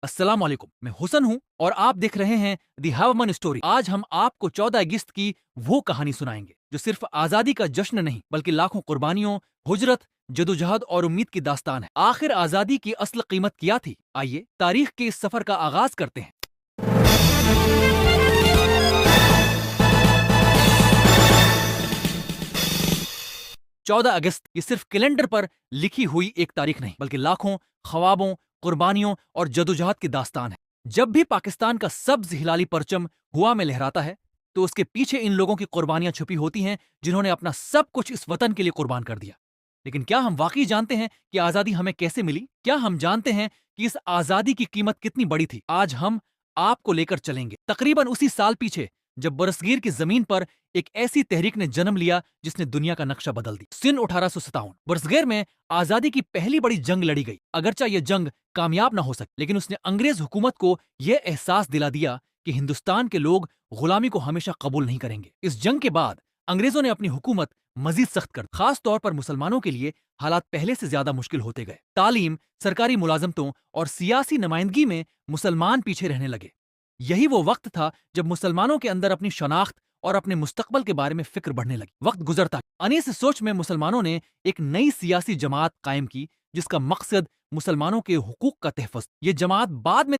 अस्सलाम वालेकुम, मैं हुसन हूँ और आप देख रहे हैं दी हवमन स्टोरी। आज हम आपको 14 अगस्त की वो कहानी सुनाएंगे जो सिर्फ आजादी का जश्न नहीं बल्कि लाखों कुर्बानियों, हुजरत, जदोजहद और उम्मीद की दास्तान है। आखिर आजादी की असल कीमत क्या थी? आइए तारीख के इस सफर का आगाज करते हैं। 14 अगस्त ये सिर्फ कैलेंडर पर लिखी हुई एक तारीख नहीं बल्कि लाखों ख्वाबों, कुर्बानियों और जदोजहद की दास्तान है। जब भी पाकिस्तान का सब्ज हिलाली परचम हुआ में लहराता है तो उसके पीछे इन लोगों की कुर्बानियां छुपी होती हैं जिन्होंने अपना सब कुछ इस वतन के लिए कुर्बान कर दिया। लेकिन क्या हम वाकई जानते हैं कि आजादी हमें कैसे मिली? क्या हम जानते हैं कि इस आजादी की कीमत कितनी बड़ी थी? आज हम आपको लेकर चलेंगे तकरीबन उसी साल पीछे जब बरसगीर की जमीन पर एक ऐसी तहरीक ने जन्म लिया जिसने दुनिया का नक्शा बदल दिया। सिन 1857 बरसगीर में आजादी की पहली बड़ी जंग लड़ी गई। अगरचा यह जंग कामयाब ना हो सकी लेकिन उसने अंग्रेज हुकूमत को यह एहसास दिला दिया कि हिंदुस्तान के लोग गुलामी को हमेशा कबूल नहीं करेंगे। इस जंग के बाद अंग्रेजों ने अपनी हुकूमत मजीद सख्त कर, खास तौर पर मुसलमानों के लिए हालात पहले से ज्यादा मुश्किल होते गए। तालीम, सरकारी मुलाजमतों और सियासी नुमाइंदगी में मुसलमान पीछे रहने लगे। यही वो वक्त था जब मुसलमानों के अंदर अपनी शनाख्त और अपने मुस्तकबल के बारे में फिक्र बढ़ने लगी। वक्त गुजरता अनीस सोच में मुसलमानों ने एक नई सियासी जमात कायम की जिसका मकसद मुसलमानों के हुकूक का तहफ़्फ़ुज़। ये जमात बाद में